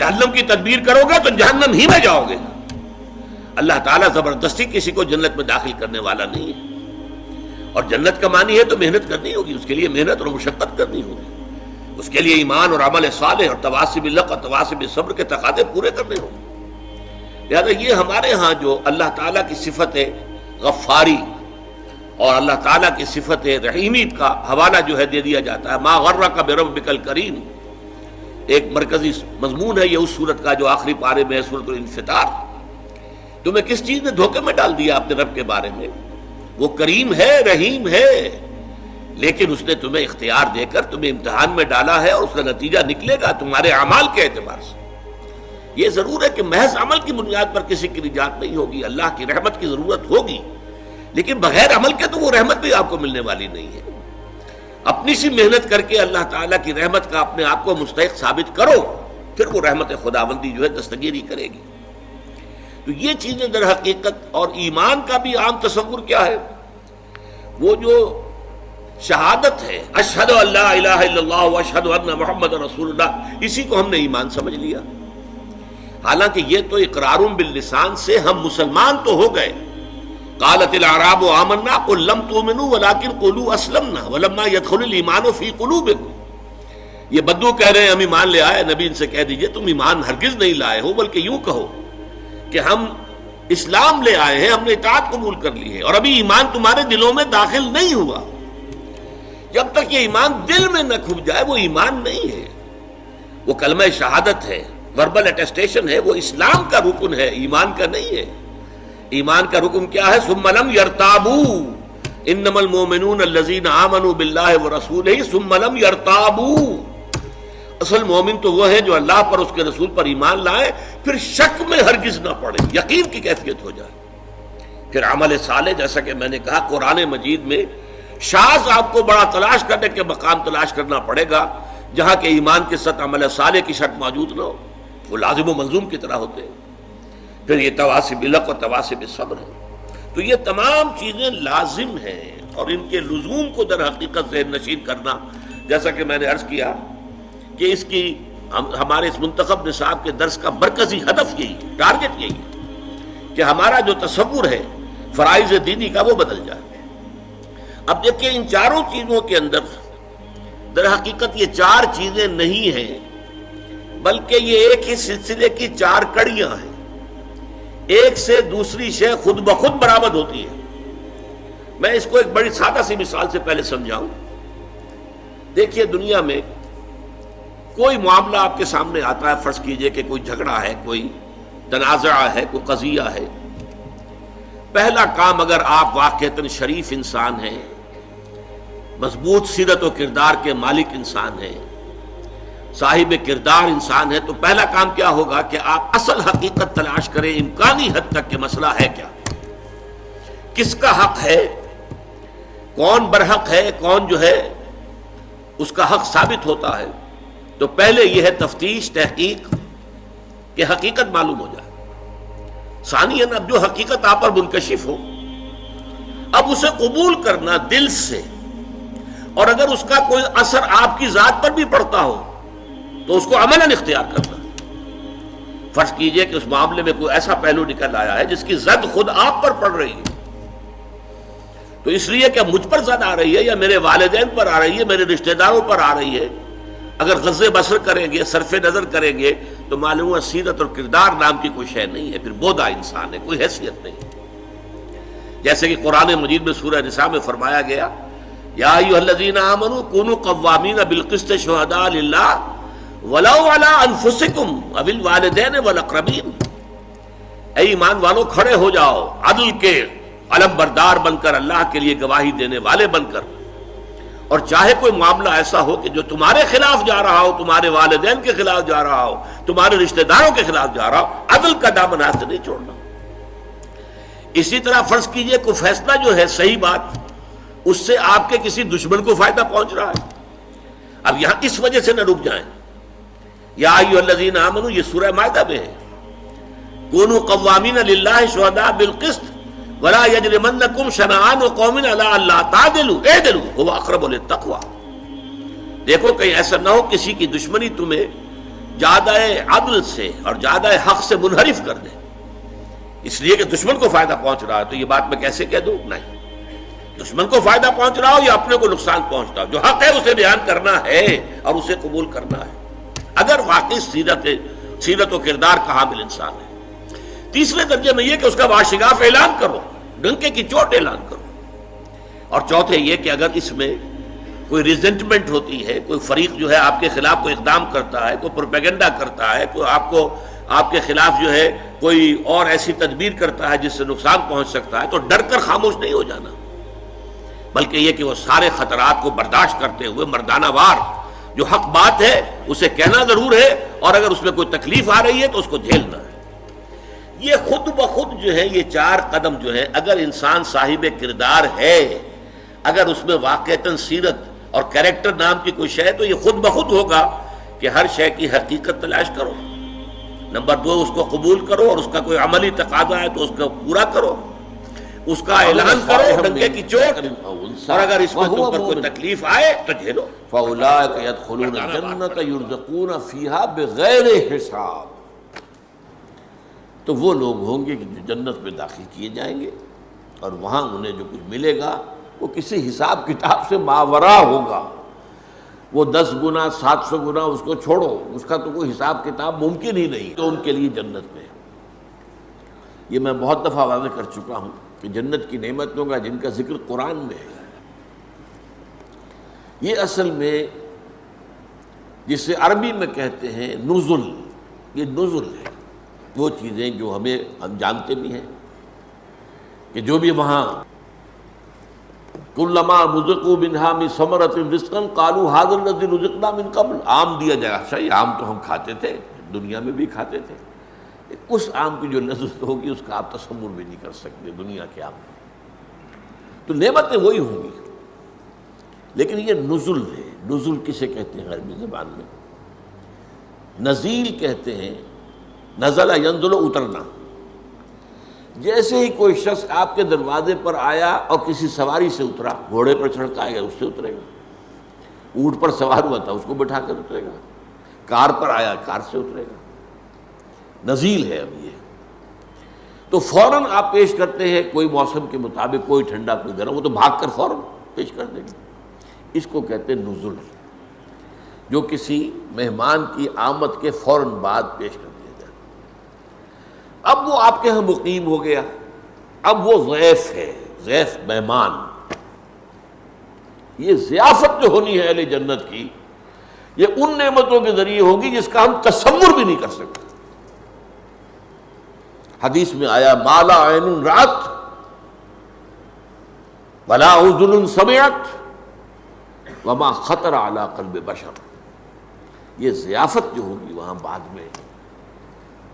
جہنم کی تدبیر کرو گے تو جہنم ہی میں جاؤ گے. اللہ تعالیٰ زبردستی کسی کو جنت میں داخل کرنے والا نہیں ہے. اور جنت کا معنی ہے تو محنت کرنی ہوگی، اس کے لیے محنت اور مشقت کرنی ہوگی، اس کے لیے ایمان اور عمل صالح اور تواصی بالحق اور تواصی بالصبر کے تقاضے پورے کرنے ہوں. لہٰذا یہ ہمارے ہاں جو اللہ تعالیٰ کی صفت غفاری اور اللہ تعالیٰ کی صفت رحیمی کا حوالہ جو ہے دے دیا جاتا ہے. ما غرک بربک الکریم ایک مرکزی مضمون ہے یہ اس سورت کا جو آخری پارے میں ہے، سورۃ الانفطار. تمہیں کس چیز نے دھوکے میں ڈال دیا اپنے رب کے بارے میں؟ وہ کریم ہے، رحیم ہے، لیکن اس نے تمہیں اختیار دے کر تمہیں امتحان میں ڈالا ہے اور اس کا نتیجہ نکلے گا تمہارے اعمال کے اعتبار سے. یہ ضرور ہے کہ محض عمل کی بنیاد پر کسی کی نجات نہیں ہوگی، اللہ کی رحمت کی ضرورت ہوگی، لیکن بغیر عمل کے تو وہ رحمت بھی آپ کو ملنے والی نہیں ہے. اپنی سی محنت کر کے اللہ تعالیٰ کی رحمت کا اپنے آپ کو مستحق ثابت کرو، پھر وہ رحمت خداوندی جو ہے دستگیری کرے گی. تو یہ چیزیں در حقیقت، اور ایمان کا بھی عام تصور کیا ہے؟ وہ جو شہادت ہے اشہد ان لا الہ الا اللہ واشہد ان محمد رسول اللہ، اسی کو ہم نے ایمان سمجھ لیا. حالانکہ یہ تو اقرار باللسان سے ہم مسلمان تو ہو گئے. قالت الاعراب آمنا قل لم تؤمنوا ولكن قولوا اسلمنا ولما يدخل الايمان في قلوبكم. یہ بدو کہہ رہے ہیں ہم ایمان لے آئے، نبی ان سے کہہ دیجئے تم ایمان ہرگز نہیں لائے ہو، بلکہ یوں کہو کہ ہم اسلام لے آئے ہیں، ہم نے اطاعت قبول کر لی ہے، اور ابھی ایمان تمہارے دلوں میں داخل نہیں ہوا. جب تک یہ ایمان دل میں نہ کھپ جائے وہ ایمان نہیں ہے. وہ کلمہ شہادت ہے، وربل اٹیسٹیشن ہے، وہ اسلام کا رکن ہے، ایمان کا نہیں ہے. ایمان کا رکن کیا ہے؟ ثم لم يرتابوا انما المؤمنون الذين آمنوا بالله ورسوله ثم لم يرتابوا. اصل مومن تو وہ ہے جو اللہ پر اس کے رسول پر ایمان لائے پھر شک میں ہرگز نہ پڑے، یقین کی کیفیت ہو جائے. پھر عمل صالح، جیسا کہ میں نے کہا قرآن مجید میں شاذ آپ کو بڑا تلاش کرنے کے مقام تلاش کرنا پڑے گا جہاں کہ ایمان کے ساتھ عمل صالح کی شرط موجود نہ ہو، وہ لازم و ملزوم کی طرح ہوتے ہیں. پھر یہ تواصی بالحق اور تواصی بالصبر ہے. تو یہ تمام چیزیں لازم ہیں، اور ان کے لزوم کو در حقیقت ذہن نشین کرنا، جیسا کہ میں نے عرض کیا کہ اس کی ہمارے اس منتخب نصاب کے درس کا مرکزی ہدف یہی ہے، ٹارگٹ یہی ہے کہ ہمارا جو تصور ہے فرائض دینی کا وہ بدل جائے. اب دیکھیں ان چاروں چیزوں کے اندر در حقیقت یہ چار چیزیں نہیں ہیں، بلکہ یہ ایک ہی سلسلے کی چار کڑیاں ہیں. ایک سے دوسری شے خود بخود برآمد ہوتی ہے. میں اس کو ایک بڑی سادہ سی مثال سے پہلے سمجھاؤں. دیکھیے دنیا میں کوئی معاملہ آپ کے سامنے آتا ہے، فرض کیجئے کہ کوئی جھگڑا ہے، کوئی تنازع ہے، کوئی قضیہ ہے. پہلا کام، اگر آپ واقعتاً شریف انسان ہیں، مضبوط سیرت و کردار کے مالک انسان ہیں، صاحب کردار انسان ہے، تو پہلا کام کیا ہوگا کہ آپ اصل حقیقت تلاش کریں امکانی حد تک کہ مسئلہ ہے کیا، کس کا حق ہے، کون برحق ہے، کون جو ہے اس کا حق ثابت ہوتا ہے. تو پہلے یہ ہے تفتیش، تحقیق کہ حقیقت معلوم ہو جائے. ثانیاً اب جو حقیقت آپ پر منکشف ہو، اب اسے قبول کرنا دل سے، اور اگر اس کا کوئی اثر آپ کی ذات پر بھی پڑتا ہو تو اس کو عملاً اختیار کرنا. فرض کیجئے کہ اس معاملے میں کوئی ایسا پہلو نکل آیا ہے جس کی زد خود آپ پر پڑ رہی ہے، تو اس لیے کہ مجھ پر زد آ رہی ہے یا میرے والدین پر آ رہی ہے، میرے رشتہ داروں پر آ رہی ہے، اگر غض بصر کریں گے، صرف نظر کریں گے تو معلوم ہوا سیرت اور کردار نام کی کوئی شے نہیں ہے، پھر بودا انسان ہے، کوئی حیثیت نہیں. جیسے کہ قرآن مجید میں سورہ نساء میں فرمایا گیا یا ایھا الذین آمنوا کونوا قوامین بالقسط شہداء للہ ولو علی انفسکم او الوالدین والاقربین. اے ایمان والو کھڑے ہو جاؤ عدل کے علم بردار بن کر، اللہ کے لیے گواہی دینے والے بن کر، اور چاہے کوئی معاملہ ایسا ہو کہ جو تمہارے خلاف جا رہا ہو، تمہارے والدین کے خلاف جا رہا ہو، تمہارے رشتہ داروں کے خلاف جا رہا ہو، عدل کا دامن ہاتھ سے نہیں چھوڑنا. اسی طرح فرض کیجئے کوئی فیصلہ جو ہے صحیح بات، اس سے آپ کے کسی دشمن کو فائدہ پہنچ رہا ہے، اب یہاں اس وجہ سے نہ رک جائیں. یا ایھا الذین آمنوا یہ سورہ مائدہ میں ہے، کونوا قوامین للہ شہداء بالقسط ولا یجرمنکم شنآن قوم علی الا تعدلوا اعدلوا هو اقرب للتقوی. دیکھو کہیں ایسا نہ ہو کسی کی دشمنی تمہیں جادہ عدل سے اور جادہ حق سے منحرف کر دے، اس لیے کہ دشمن کو فائدہ پہنچ رہا ہے، تو یہ بات میں کیسے کہہ دوں؟ نہیں، دشمن کو فائدہ پہنچ رہا ہو یا اپنے کو نقصان پہنچتا ہو، جو حق ہے اسے بیان کرنا ہے اور اسے قبول کرنا ہے، اگر واقعی سیرت و کردار کا حامل انسان ہے۔ تیسرے درجے میں یہ کہ اس کا واشگاف اعلان کرو، ڈنکے کی چوٹ اعلان کرو۔ اور چوتھے یہ کہ اگر اس میں کوئی ریزنٹمنٹ ہوتی ہے، کوئی فریق جو ہے آپ کے خلاف کوئی اقدام کرتا ہے، کوئی پروپیگنڈا کرتا ہے، کوئی آپ کے خلاف جو ہے کوئی اور ایسی تدبیر کرتا ہے جس سے نقصان پہنچ سکتا ہے، تو ڈر کر خاموش نہیں ہو جانا، بلکہ یہ کہ وہ سارے خطرات کو برداشت کرتے ہوئے مردانہ وار جو حق بات ہے اسے کہنا ضرور ہے، اور اگر اس میں کوئی تکلیف آ رہی ہے تو اس کو جھیلنا ہے۔ یہ خود بخود جو ہے یہ 4 قدم جو ہے، اگر انسان صاحب کردار ہے، اگر اس میں واقعتاً سیرت اور کریکٹر نام کی کوئی شے ہے، تو یہ خود بخود ہوگا کہ ہر شے کی حقیقت تلاش کرو۔ نمبر 2، اس کو قبول کرو، اور اس کا کوئی عملی تقاضا ہے تو اس کو پورا کرو، اس کا اعلان کرو ڈنکے کی چوٹ، اور اگر اس میں تم پر کوئی تکلیف آئے تو جھیلو۔ فَأُولَٰئِكَ يَدْخُلُونَ الْجَنَّةَ يُرْزَقُونَ فِيهَا بِغَيْرِ حِسَاب، تو وہ لوگ ہوں گے کہ جو جنت میں داخل کیے جائیں گے، اور وہاں انہیں جو کچھ ملے گا وہ کسی حساب کتاب سے ماورا ہوگا۔ وہ 10 گنا 700 گنا اس کو چھوڑو، اس کا تو کوئی حساب کتاب ممکن ہی نہیں، تو ان کے لیے جنت میں۔ یہ میں بہت دفعہ واضح کر چکا ہوں کہ جنت کی نعمتوں کا جن کا ذکر قرآن میں ہے، یہ اصل میں جسے عربی میں کہتے ہیں نزل، یہ نزل ہے، وہ چیزیں جو ہم جانتے بھی ہیں کہ جو بھی وہاں کلما رزقوا منها من ثمرۃ رزقا قالوا هذا الذي رزقنا من قبل، آم دیا جائے، اچھا یہ آم تو ہم کھاتے تھے، دنیا میں بھی کھاتے تھے، اس آم کی جو لذت ہوگی اس کا آپ تصور بھی نہیں کر سکتے دنیا کے آم کی، تو نعمتیں وہی ہوں گی، لیکن یہ نزل ہے۔ نزل کسے کہتے ہیں عربی زبان میں؟ نزیل کہتے ہیں، نزل ینزل، اترنا۔ جیسے ہی کوئی شخص آپ کے دروازے پر آیا اور کسی سواری سے اترا، گھوڑے پر چڑھ کے آئے گا اس سے اترے گا، اونٹ پر سوار ہوا تھا اس کو بٹھا کر اترے گا، کار پر آیا کار سے اترے گا، نزیل ہے اب یہ۔ تو فوراً آپ پیش کرتے ہیں کوئی موسم کے مطابق، کوئی ٹھنڈا کوئی گرم، وہ تو بھاگ کر فوراً پیش کر دیں گے، اس کو کہتے ہیں نزل، جو کسی مہمان کی آمد کے فوراً بعد پیش کر دیا جاتا۔ اب وہ آپ کے ہاں مقیم ہو گیا، اب وہ ضیف ہے، ضیف مہمان۔ یہ ضیافت جو ہونی ہے اہل جنت کی، یہ ان نعمتوں کے ذریعے ہوگی جس کا ہم تصور بھی نہیں کر سکتے۔ حدیث میں آیا ما لا عین رأت ولا اذن سمعت وما خطر علی قلب بشر۔ یہ ضیافت جو ہوگی وہاں بعد میں،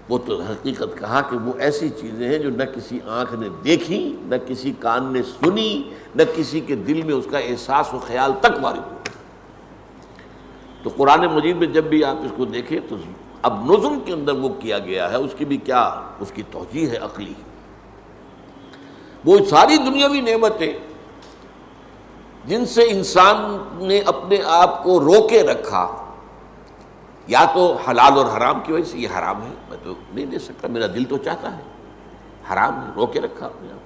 وہ تو حقیقت کہا کہ وہ ایسی چیزیں ہیں جو نہ کسی آنکھ نے دیکھی، نہ کسی کان نے سنی، نہ کسی کے دل میں اس کا احساس و خیال تک وارد ہوا۔ تو قرآن مجید میں جب بھی آپ اس کو دیکھیں تو اب نزل کے اندر وہ کیا گیا ہے، اس کی بھی کیا اس کی توجیہ ہے عقلی۔ وہ ساری دنیاوی نعمتیں جن سے انسان نے اپنے آپ کو روکے رکھا، یا تو حلال اور حرام کی وجہ سے، یہ حرام ہے میں تو نہیں دے سکتا، میرا دل تو چاہتا ہے، حرام ہے، روکے رکھا اپنے آپ،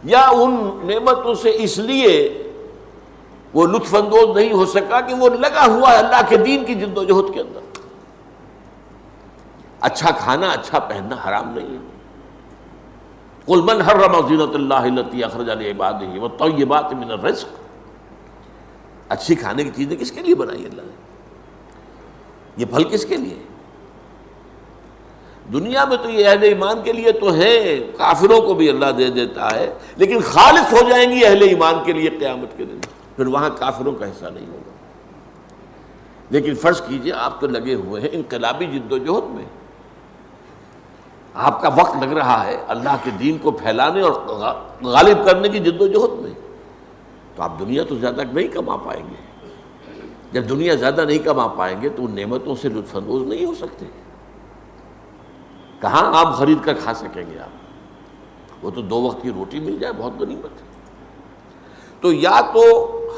یا ان نعمتوں سے اس لیے وہ لطف اندوز نہیں ہو سکا کہ وہ لگا ہوا ہے اللہ کے دین کی جد و جہد کے اندر۔ اچھا کھانا اچھا پہننا حرام نہیں ہے۔ قل من حرم زینۃ اللہ التی اخرج لعبادہ والطیبات من الرزق، اچھی کھانے کی چیزیں کس کے لیے بنائی اللہ نے؟ یہ پھل کس کے لیے؟ دنیا میں تو یہ اہل ایمان کے لیے تو ہے، کافروں کو بھی اللہ دے دیتا ہے، لیکن خالص ہو جائیں گی اہل ایمان کے لیے قیامت کے دن، پھر وہاں کافروں کا حصہ نہیں ہوگا۔ لیکن فرض کیجئے آپ تو لگے ہوئے ہیں انقلابی جد و جہد میں، آپ کا وقت لگ رہا ہے اللہ کے دین کو پھیلانے اور غالب کرنے کی جد و جہد میں، تو آپ دنیا تو زیادہ نہیں کما پائیں گے۔ جب دنیا زیادہ نہیں کما پائیں گے تو ان نعمتوں سے لطف اندوز نہیں ہو سکتے، کہاں آم خرید کر کھا سکیں گے آپ؟ وہ تو 2 وقت کی روٹی مل جائے بہت غنیمت ہے۔ تو یا تو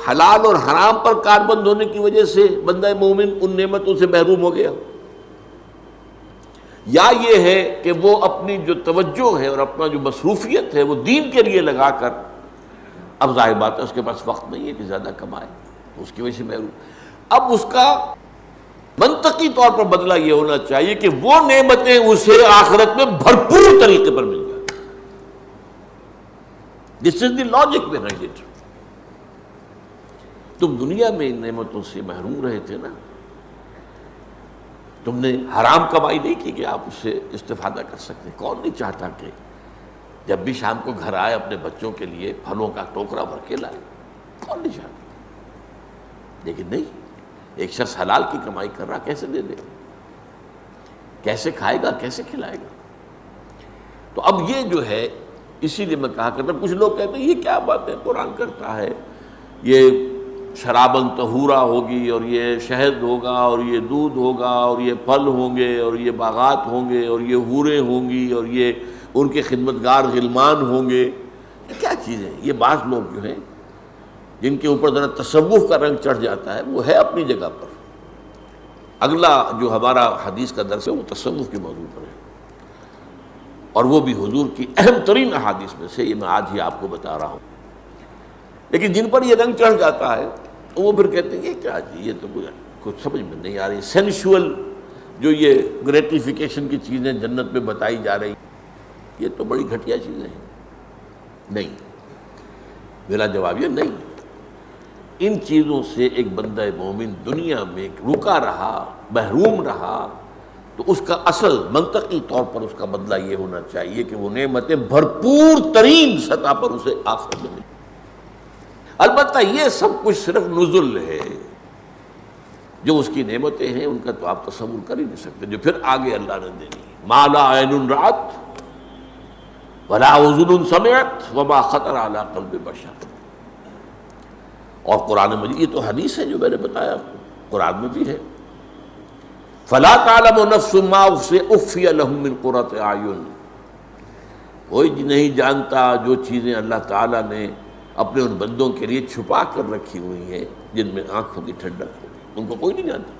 حلال اور حرام پر کاربند ہونے کی وجہ سے بندہ مومن ان نعمتوں سے محروم ہو گیا، یا یہ ہے کہ وہ اپنی جو توجہ ہے اور اپنا جو مصروفیت ہے وہ دین کے لیے لگا کر اب ظاہر بات ہے اس کے پاس وقت نہیں ہے کہ زیادہ کمائے، اس کی وجہ سے محروم۔ اب اس کا منطقی طور پر بدلہ یہ ہونا چاہیے کہ وہ نعمتیں اسے آخرت میں بھرپور طریقے پر مل جائیں۔ دس از دی لاجک بیہائنڈ اٹ۔ تم دنیا میں ان نعمتوں سے محروم رہے تھے نا، تم نے حرام کمائی نہیں کی کہ آپ اس سے استفادہ کر سکتے۔ کون نہیں چاہتا کہ جب بھی شام کو گھر آئے اپنے بچوں کے لیے پھلوں کا ٹوکرا بھر کے لائے، کون نہیں چاہتا؟ لیکن نہیں، ایک شخص حلال کی کمائی کر رہا، کیسے دے دے گا؟ کیسے کھائے گا؟ کیسے کھلائے گا؟ تو اب یہ جو ہے، اسی لیے میں کہا کرتا، کچھ لوگ کہتے ہیں یہ کیا بات ہے، قرآن کرتا ہے یہ شرابن طہورا ہوگی اور یہ شہد ہوگا اور یہ دودھ ہوگا اور یہ پھل ہوں گے اور یہ باغات ہوں گے اور یہ حوریں ہوں گی اور یہ ان کے خدمتگار غلمان ہوں گے۔ یہ کیا چیز ہے؟ یہ بعض لوگ جو ہیں جن کے اوپر ذرا تصوف کا رنگ چڑھ جاتا ہے وہ ہے اپنی جگہ پر۔ اگلا جو ہمارا حدیث کا درس ہے وہ تصوف کے موضوع پر ہے، اور وہ بھی حضور کی اہم ترین احادیث میں سے، یہ میں آج ہی آپ کو بتا رہا ہوں۔ لیکن جن پر یہ رنگ چڑھ جاتا ہے وہ پھر کہتے ہیں یہ کیا جی، یہ تو کچھ سمجھ میں نہیں آ رہی، سینشول جو یہ گریٹیفیکیشن کی چیزیں جنت میں بتائی جا رہی، یہ تو بڑی گھٹیا چیزیں ہیں۔ نہیں، میرا جواب یہ نہیں۔ ان چیزوں سے ایک بندہ مومن دنیا میں رکا رہا، محروم رہا، تو اس کا اصل منطقی طور پر اس کا بدلہ یہ ہونا چاہیے کہ وہ نعمتیں بھرپور ترین سطح پر اسے آخرت میں ملیں۔ البتہ یہ سب کچھ صرف نزل ہے، جو اس کی نعمتیں ہیں ان کا تو آپ تصور کر ہی نہیں سکتے، جو پھر آگے اللہ نے دینی ہے۔ ما لا عین رأت ولا اذن سمعت وما خطر علی قلب بشر۔ اور قرآن مجید، یہ تو حدیث ہے جو میں نے بتایا آپ کو، قرآن میں بھی ہے، فلا تعلم نفس ما اخفی لهم من قرۃ اعین۔ کوئی نہیں جانتا جو چیزیں اللہ تعالیٰ نے اپنے ان بندوں کے لیے چھپا کر رکھی ہوئی ہیں جن میں آنکھوں کی ٹھنڈک ہوگی، ان کو کوئی نہیں جانتا۔